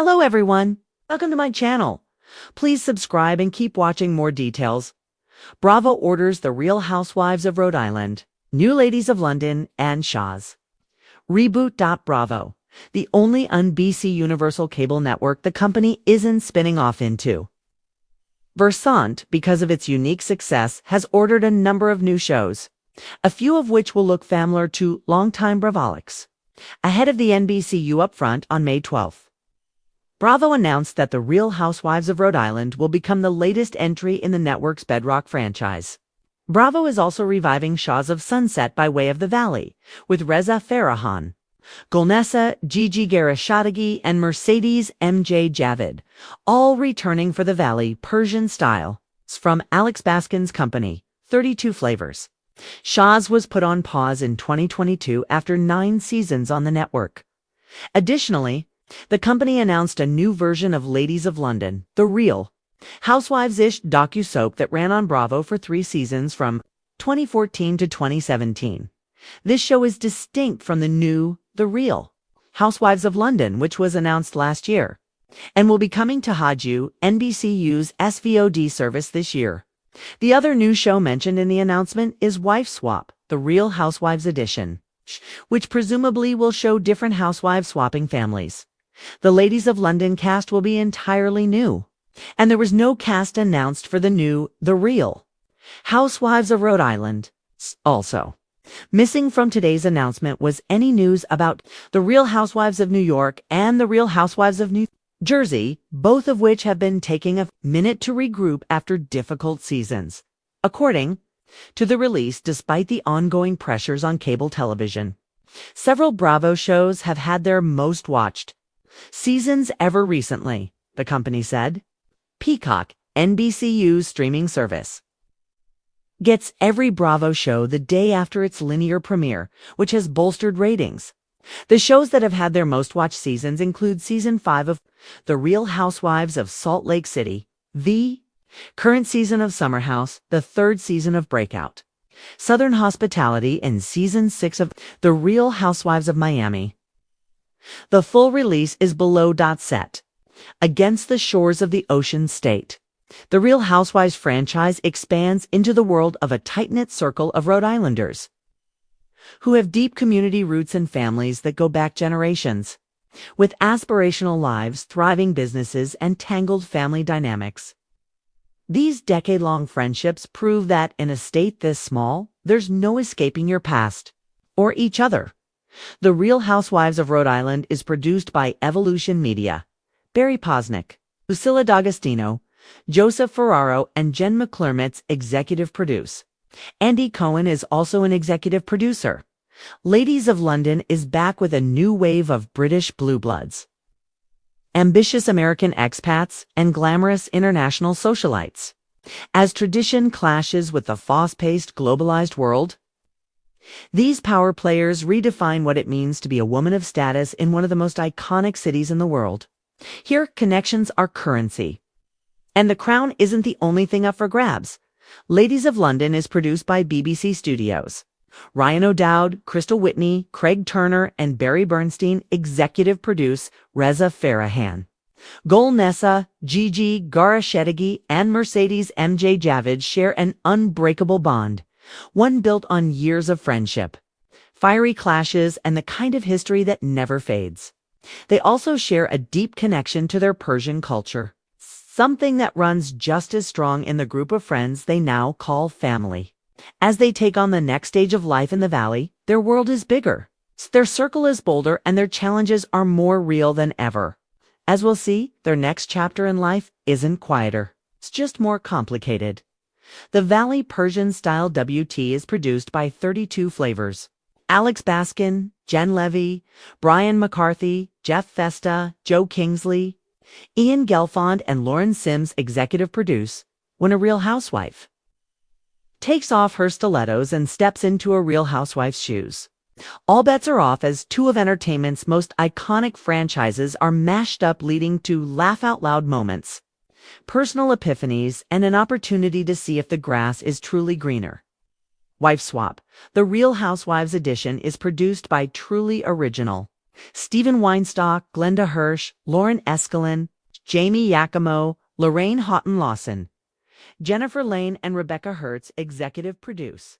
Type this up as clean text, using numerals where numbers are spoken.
Hello everyone, welcome to my channel. Please subscribe and keep watching more details. Bravo orders The Real Housewives of Rhode Island, New Ladies of London, and Shaw's. Reboot. Bravo, the only un-BC Universal cable network the company isn't spinning off into. Versant, because of its unique success, has ordered a number of new shows, a few of which will look familiar to longtime Bravolics, ahead of the NBCU upfront on May 12th. Bravo announced that The Real Housewives of Rhode Island will become the latest entry in the network's Bedrock franchise. Bravo is also reviving Shaw's of Sunset by way of the Valley, with Reza Farahan, Golnesa Gigi Garashadagi, and Mercedes MJ Javid, all returning for the Valley Persian style. From Alex Baskin's company, 32 Flavors. Shaw's was put on pause in 2022 after 9 seasons on the network. Additionally, the company announced a new version of Ladies of London, The Real, Housewives-ish docu-soap that ran on Bravo for 3 seasons from 2014 to 2017. This show is distinct from the new The Real Housewives of London, which was announced last year, and will be coming to Haju, NBCU's SVOD service this year. The other new show mentioned in the announcement is Wife Swap, The Real Housewives Edition, which presumably will show different housewives swapping families. The Ladies of London cast will be entirely new, and there was no cast announced for the new The Real Housewives of Rhode Island. Also, missing from today's announcement was any news about The Real Housewives of New York and The Real Housewives of New Jersey, both of which have been taking a minute to regroup after difficult seasons, according to the release. Despite the ongoing pressures on cable television, several Bravo shows have had their most watched seasons ever recently, the company said. Peacock, NBCU's streaming service, gets every Bravo show the day after its linear premiere, which has bolstered ratings. The shows that have had their most watched seasons include Season 5 of The Real Housewives of Salt Lake City, the current season of Summer House, the 3rd season of Breakout, Southern Hospitality, and Season 6 of The Real Housewives of Miami. The full release is below. Set against the shores of the Ocean State, The Real Housewives franchise expands into the world of a tight-knit circle of Rhode Islanders who have deep community roots and families that go back generations, with aspirational lives, thriving businesses, and tangled family dynamics. These decade-long friendships prove that in a state this small, there's no escaping your past or each other. The Real Housewives of Rhode Island is produced by Evolution Media. Barry Posnick, Lucilla D'Agostino, Joseph Ferraro, and Jen McClurmitz executive produce. Andy Cohen is also an executive producer. Ladies of London is back with a new wave of British blue bloods, ambitious American expats, and glamorous international socialites. As tradition clashes with the fast-paced globalized world, these power players redefine what it means to be a woman of status in one of the most iconic cities in the world. Here, connections are currency. And the crown isn't the only thing up for grabs. Ladies of London is produced by BBC Studios. Ryan O'Dowd, Crystal Whitney, Craig Turner, and Barry Bernstein executive produce. Reza Farahan, Golnesa Gigi Garashadagi, and Mercedes MJ Javid share an unbreakable bond, one built on years of friendship, fiery clashes, and the kind of history that never fades. They also share a deep connection to their Persian culture, something that runs just as strong in the group of friends they now call family. As they take on the next stage of life in the Valley, their world is bigger, their circle is bolder, and their challenges are more real than ever. As we'll see, their next chapter in life isn't quieter, it's just more complicated. The Valley Persian-style WT is produced by 32 Flavors. Alex Baskin, Jen Levy, Brian McCarthy, Jeff Festa, Joe Kingsley, Ian Gelfond, and Lauren Sims executive produce. When a Real Housewife takes off her stilettos and steps into a Real Housewife's shoes, all bets are off as 2 of entertainment's most iconic franchises are mashed up, leading to laugh-out-loud moments, personal epiphanies, and an opportunity to see if the grass is truly greener. Wife Swap, The Real Housewives edition, is produced by Truly Original. Stephen Weinstock, Glenda Hirsch, Lauren Eskelin, Jamie Yakimo, Lorraine Houghton Lawson, Jennifer Lane, and Rebecca Hertz executive produce.